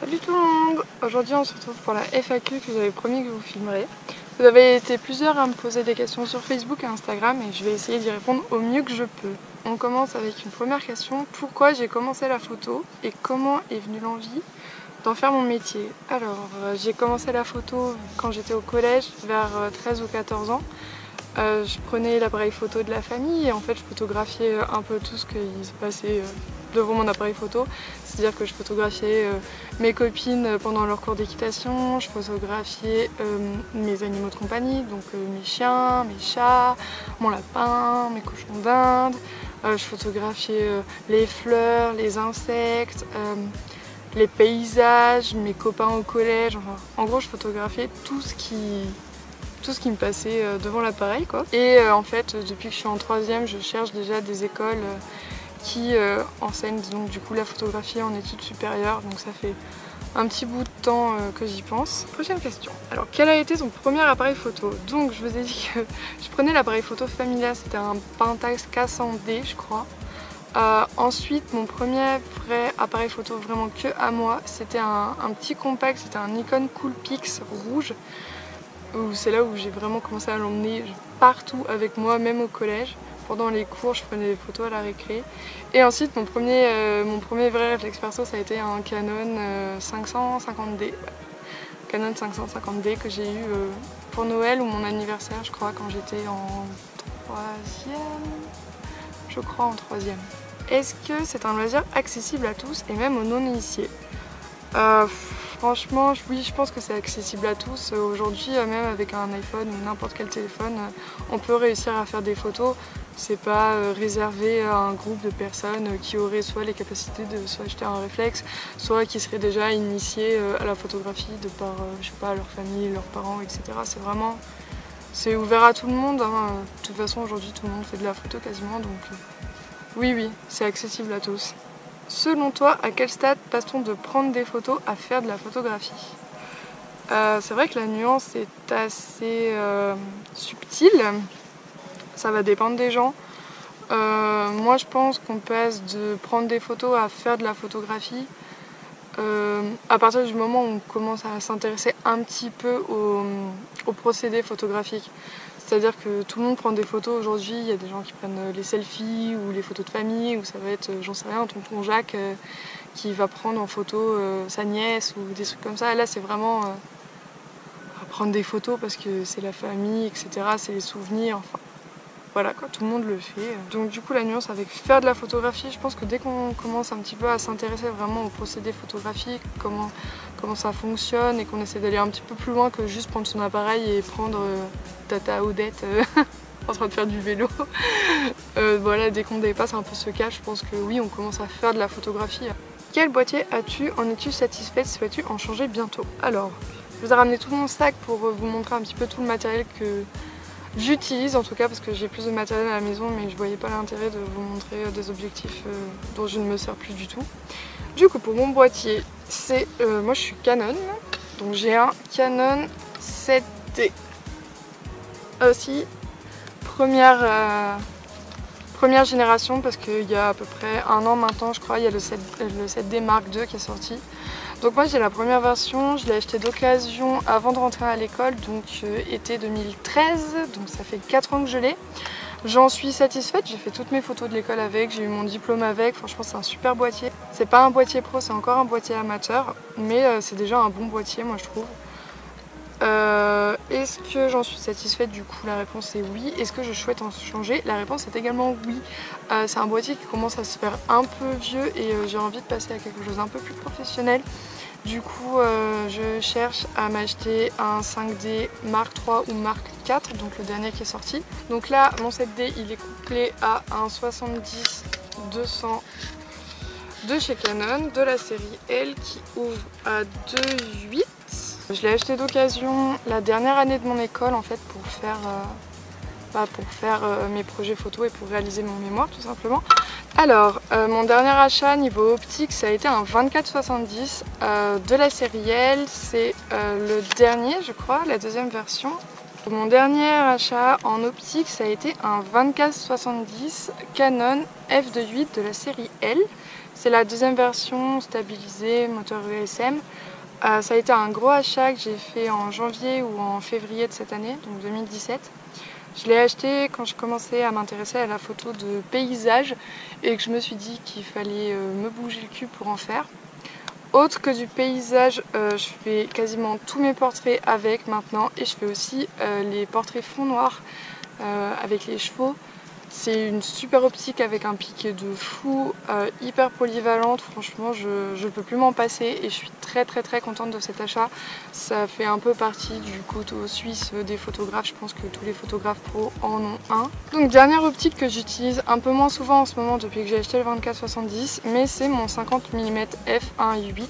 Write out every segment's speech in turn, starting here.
Salut tout le monde! Aujourd'hui on se retrouve pour la FAQ que j'avais promis que je vous filmerai. Vous avez été plusieurs à me poser des questions sur Facebook et Instagram et je vais essayer d'y répondre au mieux que je peux. On commence avec une première question. Pourquoi j'ai commencé la photo et comment est venue l'envie d'en faire mon métier? Alors j'ai commencé la photo quand j'étais au collège vers 13 ou 14 ans. Je prenais l'appareil photo de la famille et en fait je photographiais un peu tout ce qui se passait devant mon appareil photo. C'est-à-dire que je photographiais mes copines pendant leur cours d'équitation, je photographiais mes animaux de compagnie, donc mes chiens, mes chats, mon lapin, mes cochons d'Inde. Je photographiais les fleurs, les insectes, les paysages, mes copains au collège. Enfin, en gros je photographiais tout ce qui me passait devant l'appareil quoi. Et en fait depuis que je suis en troisième je cherche déjà des écoles qui enseignent donc du coup la photographie en études supérieures, donc ça fait un petit bout de temps que j'y pense. Prochaine question. Alors quel a été ton premier appareil photo? Donc je vous ai dit que je prenais l'appareil photo Familia, c'était un Pentax K100D je crois. Ensuite mon premier vrai appareil photo vraiment que à moi, c'était un petit compact, c'était un Nikon Coolpix rouge. C'est là où j'ai vraiment commencé à l'emmener partout avec moi, même au collège. Pendant les cours, je prenais des photos à la récré. Et ensuite, mon premier vrai réflexe perso, ça a été un Canon 550D. Ouais. Canon 550D que j'ai eu pour Noël ou mon anniversaire, je crois, quand j'étais en troisième. Je crois en troisième. Est-ce que c'est un loisir accessible à tous et même aux non-initiés? Franchement, oui, je pense que c'est accessible à tous. Aujourd'hui, même avec un iPhone ou n'importe quel téléphone, on peut réussir à faire des photos. C'est pas réservé à un groupe de personnes qui auraient soit les capacités de soit acheter un réflexe, soit qui seraient déjà initiés à la photographie de par, je sais pas, leur famille, leurs parents, etc. C'est ouvert à tout le monde. Hein. De toute façon, aujourd'hui, tout le monde fait de la photo quasiment, donc oui, c'est accessible à tous. Selon toi, à quel stade passe-t-on de prendre des photos à faire de la photographie? C'est vrai que la nuance est assez subtile, ça va dépendre des gens. Moi je pense qu'on passe de prendre des photos à faire de la photographie à partir du moment où on commence à s'intéresser un petit peu au procédé photographique. C'est-à-dire que tout le monde prend des photos aujourd'hui, il y a des gens qui prennent les selfies ou les photos de famille, ou ça va être, j'en sais rien, tonton Jacques qui va prendre en photo sa nièce ou des trucs comme ça. Et là c'est vraiment prendre des photos parce que c'est la famille, etc., c'est les souvenirs, enfin voilà quoi, tout le monde le fait. Donc du coup la nuance avec faire de la photographie, je pense que dès qu'on commence un petit peu à s'intéresser vraiment au procédé photographique, comment ça fonctionne et qu'on essaie d'aller un petit peu plus loin que juste prendre son appareil et prendre Tata Odette en train de faire du vélo. Voilà, dès qu'on dépasse un peu ce cas, je pense que oui, on commence à faire de la photographie. Quel boîtier as-tu? En es-tu satisfaite? Souhaites-tu en changer bientôt? Alors, je vous ai ramené tout mon sac pour vous montrer un petit peu tout le matériel que j'utilise, en tout cas parce que j'ai plus de matériel à la maison, mais je voyais pas l'intérêt de vous montrer des objectifs dont je ne me sers plus du tout. Du coup, pour mon boîtier, c'est moi je suis Canon, donc j'ai un Canon 7D. Aussi, première génération, parce qu'il y a à peu près un an maintenant, je crois, il y a le 7D Mark II qui est sorti. Donc moi j'ai la première version, je l'ai acheté d'occasion avant de rentrer à l'école, donc été 2013, donc ça fait 4 ans que je l'ai. J'en suis satisfaite, j'ai fait toutes mes photos de l'école avec, j'ai eu mon diplôme avec, franchement c'est un super boîtier. C'est pas un boîtier pro, c'est encore un boîtier amateur, mais c'est déjà un bon boîtier moi je trouve. Est-ce que j'en suis satisfaite? Du coup la réponse est oui. Est-ce que je souhaite en changer? La réponse est également oui. C'est un boîtier qui commence à se faire un peu vieux et j'ai envie de passer à quelque chose d'un peu plus professionnel. Du coup je cherche à m'acheter un 5D Mark III ou Mark IV, donc le dernier qui est sorti. Donc là mon 7D il est couplé à un 70-200 de chez Canon, de la série L qui ouvre à 2.8. Je l'ai acheté d'occasion la dernière année de mon école en fait pour faire mes projets photos et pour réaliser mon mémoire tout simplement. Alors mon dernier achat niveau optique ça a été un 24-70 de la série L, c'est le dernier je crois, la deuxième version. Mon dernier achat en optique ça a été un 24-70 Canon f2.8 de la série L. C'est la deuxième version stabilisée, moteur ESM. Ça a été un gros achat que j'ai fait en janvier ou en février de cette année, donc 2017. Je l'ai acheté quand je commençais à m'intéresser à la photo de paysage et que je me suis dit qu'il fallait me bouger le cul pour en faire. Autre que du paysage, je fais quasiment tous mes portraits avec maintenant et je fais aussi les portraits fond noir avec les chevaux. C'est une super optique avec un piqué de fou, hyper polyvalente, franchement je peux plus m'en passer et je suis très contente de cet achat. Ça fait un peu partie du couteau suisse des photographes, je pense que tous les photographes pro en ont un. Donc dernière optique que j'utilise un peu moins souvent en ce moment depuis que j'ai acheté le 24-70, mais c'est mon 50 mm f1.8.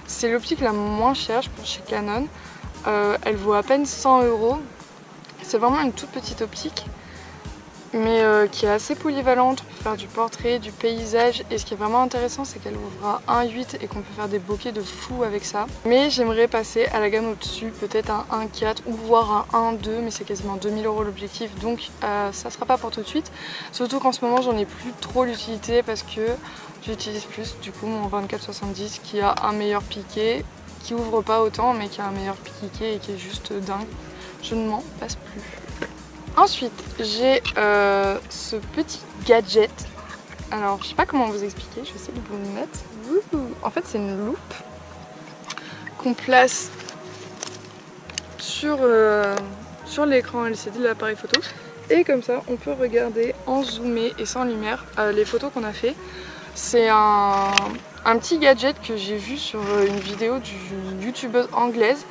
C'est l'optique la moins chère je pense chez Canon, elle vaut à peine 100 €. C'est vraiment une toute petite optique, mais qui est assez polyvalente. On peut faire du portrait, du paysage, et ce qui est vraiment intéressant c'est qu'elle ouvre à 1.8 et qu'on peut faire des bokeh de fou avec ça. Mais j'aimerais passer à la gamme au-dessus, peut-être un 1.4 ou voire un 1.2, mais c'est quasiment 2000 € l'objectif, donc ça sera pas pour tout de suite. Surtout qu'en ce moment j'en ai plus trop l'utilité parce que j'utilise plus du coup mon 24-70 qui a un meilleur piqué, qui ouvre pas autant mais qui a un meilleur piqué et qui est juste dingue. Je ne m'en passe plus. Ensuite, j'ai ce petit gadget. Alors, je sais pas comment vous expliquer, je vais essayer de vous le mettre. Wouhou. En fait, c'est une loupe qu'on place sur l'écran LCD de l'appareil photo. Et comme ça, on peut regarder en zoomé et sans lumière les photos qu'on a fait. C'est un petit gadget que j'ai vu sur une vidéo d'une youtubeuse anglaise.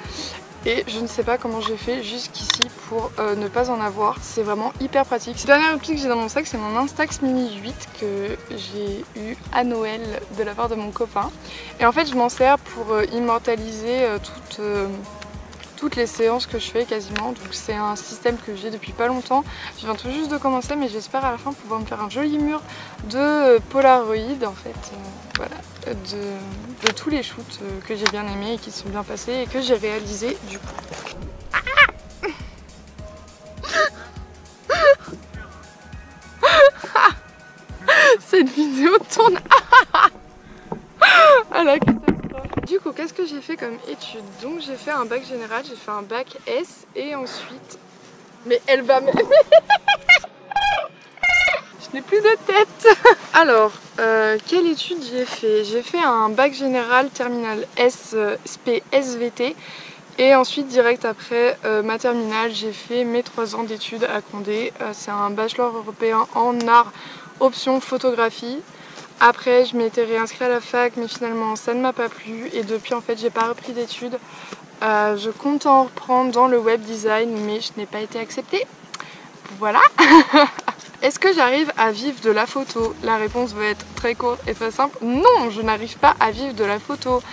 Et je ne sais pas comment j'ai fait jusqu'ici pour ne pas en avoir. C'est vraiment hyper pratique. La dernière optique que j'ai dans mon sac, c'est mon Instax Mini 8 que j'ai eu à Noël de la part de mon copain. Et en fait je m'en sers pour immortaliser toutes les séances que je fais quasiment. Donc c'est un système que j'ai depuis pas longtemps. Je viens tout juste de commencer, mais j'espère à la fin pouvoir me faire un joli mur de Polaroid en fait. Voilà, de tous les shoots que j'ai bien aimés et qui sont bien passés et que j'ai réalisés du coup. Cette vidéo tourne à la catastrophe. Du coup, qu'est-ce que j'ai fait comme étude? Donc j'ai fait un bac général, j'ai fait un bac S et ensuite... Mais elle va me... Je n'ai plus de tête. Alors, quelle étude j'ai fait? J'ai fait un bac général terminal S SP SVT et ensuite direct après ma terminale j'ai fait mes 3 ans d'études à Condé. C'est un bachelor européen en art option photographie. Après je m'étais réinscrite à la fac mais finalement ça ne m'a pas plu et depuis en fait j'ai pas repris d'études. Je compte en reprendre dans le web design mais je n'ai pas été acceptée. Voilà. Est-ce que j'arrive à vivre de la photo? La réponse va être très courte et très simple. Non, je n'arrive pas à vivre de la photo.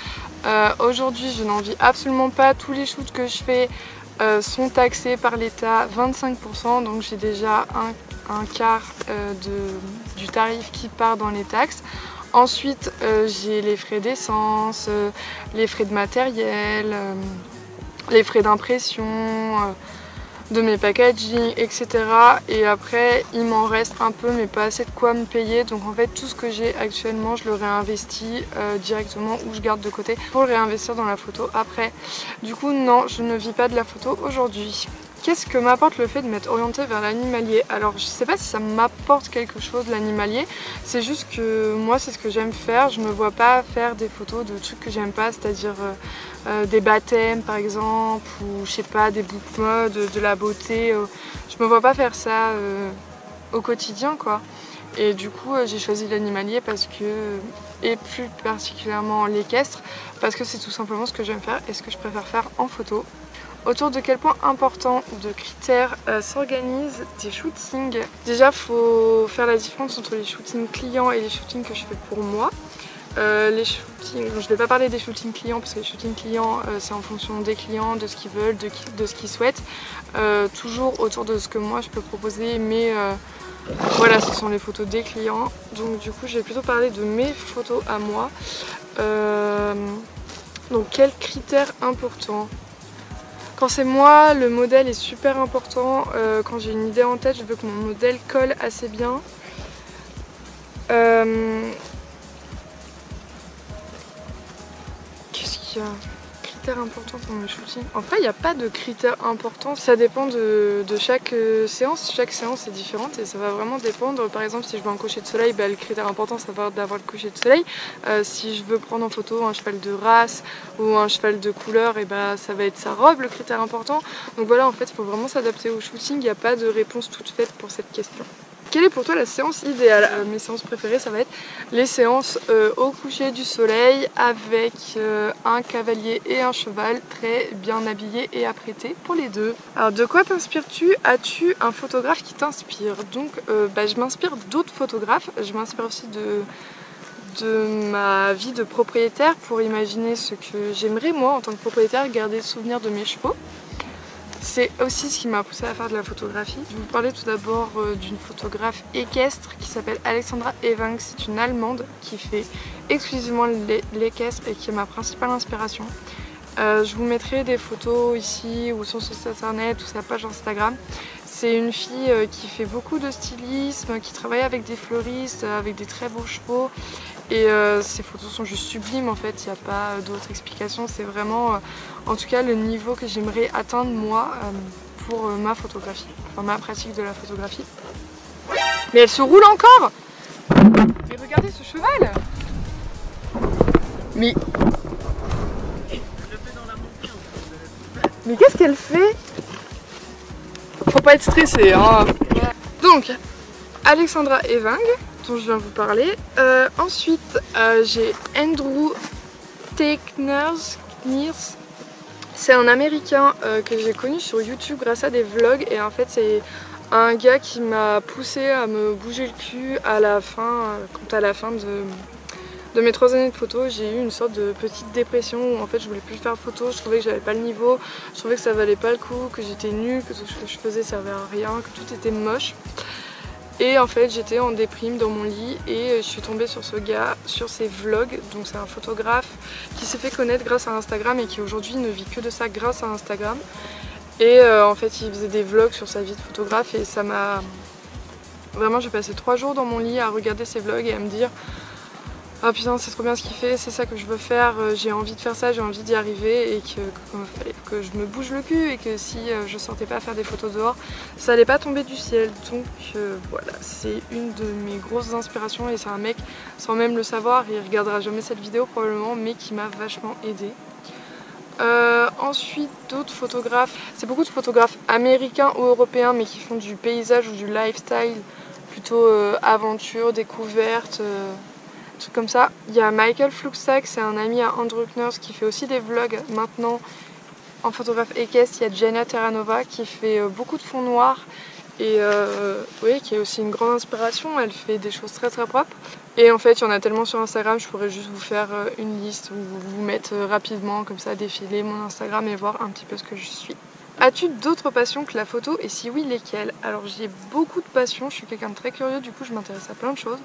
Aujourd'hui, je n'en vis absolument pas. Tous les shoots que je fais sont taxés par l'État 25%. Donc j'ai déjà un quart du tarif qui part dans les taxes. Ensuite, j'ai les frais d'essence, les frais de matériel, les frais d'impression, de mes packaging, etc. Et après il m'en reste un peu mais pas assez de quoi me payer, donc en fait tout ce que j'ai actuellement je le réinvestis directement ou je garde de côté pour le réinvestir dans la photo après. Du coup non, je ne vis pas de la photo aujourd'hui. Qu'est-ce que m'apporte le fait de m'être orientée vers l'animalier? Alors je sais pas si ça m'apporte quelque chose l'animalier, c'est juste que moi c'est ce que j'aime faire, je me vois pas faire des photos de trucs que j'aime pas, c'est-à-dire des baptêmes par exemple, ou je sais pas, des boucles mode, de la beauté, je me vois pas faire ça au quotidien quoi. Et du coup j'ai choisi l'animalier parce que, et plus particulièrement l'équestre, parce que c'est tout simplement ce que j'aime faire et ce que je préfère faire en photo. Autour de quel point important de critères s'organisent des shootings? Déjà, faut faire la différence entre les shootings clients et les shootings que je fais pour moi. Les shootings, je ne vais pas parler des shootings clients parce que les shootings clients c'est en fonction des clients, de ce qu'ils veulent, de ce qu'ils souhaitent. Toujours autour de ce que moi je peux proposer, mais voilà, ce sont les photos des clients. Donc du coup, je vais plutôt parler de mes photos à moi. Donc quels critères importants? Quand c'est moi, le modèle est super important. Quand j'ai une idée en tête, je veux que mon modèle colle assez bien. Qu'est-ce qu'il y a? Critères importants pour le shooting. En fait, il n'y a pas de critères importants. Ça dépend de chaque séance. Chaque séance est différente et ça va vraiment dépendre. Par exemple, si je veux un coucher de soleil, le critère important, ça va être d'avoir le coucher de soleil. Si je veux prendre en photo un cheval de race ou un cheval de couleur, ça va être sa robe, le critère important. Donc voilà, en fait, il faut vraiment s'adapter au shooting. Il n'y a pas de réponse toute faite pour cette question. Quelle est pour toi la séance idéale? Mes séances préférées, ça va être les séances au coucher du soleil avec un cavalier et un cheval très bien habillés et apprêtés pour les deux. Alors de quoi t'inspires-tu? As-tu un photographe qui t'inspire? Donc je m'inspire d'autres photographes, je m'inspire aussi de ma vie de propriétaire pour imaginer ce que j'aimerais moi en tant que propriétaire, garder le souvenir de mes chevaux. C'est aussi ce qui m'a poussé à faire de la photographie. Je vais vous parler tout d'abord d'une photographe équestre qui s'appelle Alexandra Ewing. C'est une Allemande qui fait exclusivement l'équestre et qui est ma principale inspiration. Je vous mettrai des photos ici ou sur son site internet ou sa page Instagram. C'est une fille qui fait beaucoup de stylisme, qui travaille avec des fleuristes, avec des très beaux chevaux. Et ces photos sont juste sublimes en fait, il n'y a pas d'autre explication. C'est vraiment, en tout cas, le niveau que j'aimerais atteindre moi pour ma photographie, enfin ma pratique de la photographie. Mais elle se roule encore! Mais regardez ce cheval! Mais qu'est-ce qu'elle fait? Faut pas être stressé, hein. Donc, Alexandra Ewing, dont je viens vous parler. Ensuite, j'ai Andrew Tekners. C'est un Américain que j'ai connu sur YouTube grâce à des vlogs. Et en fait, c'est un gars qui m'a poussé à me bouger le cul à la fin, quand à la fin de mes 3 années de photo, j'ai eu une sorte de petite dépression où en fait je voulais plus faire photo, je trouvais que j'avais pas le niveau, je trouvais que ça valait pas le coup, que j'étais nulle, que ce que je faisais servait à rien, que tout était moche. Et en fait j'étais en déprime dans mon lit et je suis tombée sur ce gars, sur ses vlogs. Donc c'est un photographe qui s'est fait connaître grâce à Instagram et qui aujourd'hui ne vit que de ça grâce à Instagram. Et en fait il faisait des vlogs sur sa vie de photographe et ça m'a... Vraiment j'ai passé 3 jours dans mon lit à regarder ses vlogs et à me dire: ah putain, c'est trop bien ce qu'il fait, c'est ça que je veux faire, j'ai envie de faire ça, j'ai envie d'y arriver et que je me bouge le cul et que si je sortais pas à faire des photos dehors, ça allait pas tomber du ciel. Donc voilà, c'est une de mes grosses inspirations et c'est un mec, sans même le savoir, il regardera jamais cette vidéo probablement, mais qui m'a vachement aidée. Ensuite, d'autres photographes, c'est beaucoup de photographes américains ou européens mais qui font du paysage ou du lifestyle, plutôt aventure, découverte. Trucs comme ça. Il y a Michael Fluxack, c'est un ami à Andrew Kners qui fait aussi des vlogs maintenant en photographe équestre. Il y a Gianna Terranova qui fait beaucoup de fonds noirs et oui, qui est aussi une grande inspiration. Elle fait des choses très propres. Et en fait, il y en a tellement sur Instagram, je pourrais juste vous faire une liste ou vous mettre rapidement comme ça, défiler mon Instagram et voir un petit peu ce que je suis. As-tu d'autres passions que la photo et si oui, lesquelles? Alors j'ai beaucoup de passions, je suis quelqu'un de très curieux, du coup je m'intéresse à plein de choses.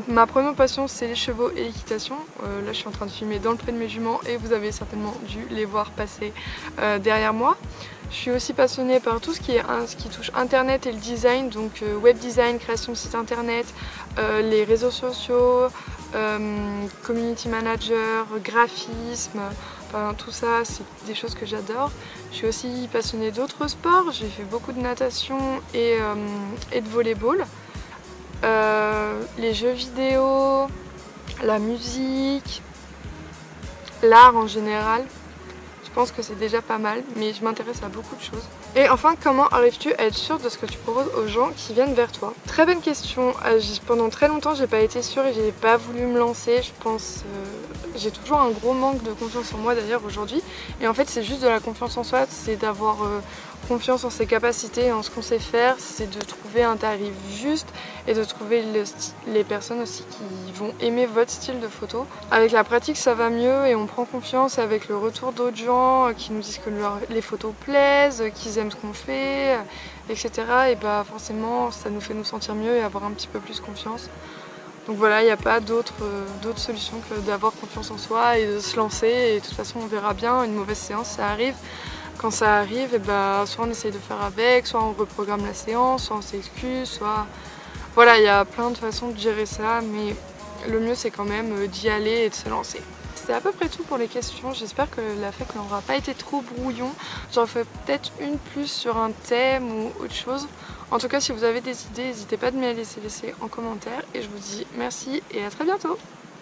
Ma première passion c'est les chevaux et l'équitation. Là je suis en train de filmer dans le pré de mes juments et vous avez certainement dû les voir passer derrière moi. Je suis aussi passionnée par tout ce qui touche internet et le design, donc web design, création de sites internet, les réseaux sociaux, community manager, graphisme, enfin tout ça c'est des choses que j'adore. Je suis aussi passionnée d'autres sports, j'ai fait beaucoup de natation et de volleyball. Les jeux vidéo, la musique, l'art en général. Je pense que c'est déjà pas mal, mais je m'intéresse à beaucoup de choses. Et enfin, comment arrives-tu à être sûre de ce que tu proposes aux gens qui viennent vers toi? Très bonne question. Pendant très longtemps, j'ai pas été sûre et j'ai pas voulu me lancer. Je pense, j'ai toujours un gros manque de confiance en moi d'ailleurs aujourd'hui. Et en fait, c'est juste de la confiance en soi, c'est d'avoir confiance en ses capacités, en ce qu'on sait faire, c'est de trouver un tarif juste et de trouver les personnes aussi qui vont aimer votre style de photo. Avec la pratique ça va mieux et on prend confiance avec le retour d'autres gens qui nous disent que les photos plaisent, qu'ils aiment ce qu'on fait, etc. Et bah forcément ça nous fait nous sentir mieux et avoir un petit peu plus confiance. Donc voilà, il n'y a pas d'autre solution que d'avoir confiance en soi et de se lancer et de toute façon on verra bien, une mauvaise séance ça arrive. Quand ça arrive, et bah, soit on essaye de faire avec, soit on reprogramme la séance, soit on s'excuse, soit Voilà, il y a plein de façons de gérer ça, mais le mieux c'est quand même d'y aller et de se lancer. C'est à peu près tout pour les questions, j'espère que la FEC n'aura pas été trop brouillon. J'en ferai peut-être une plus sur un thème ou autre chose. En tout cas, si vous avez des idées, n'hésitez pas de me les laisser en commentaire et je vous dis merci et à très bientôt.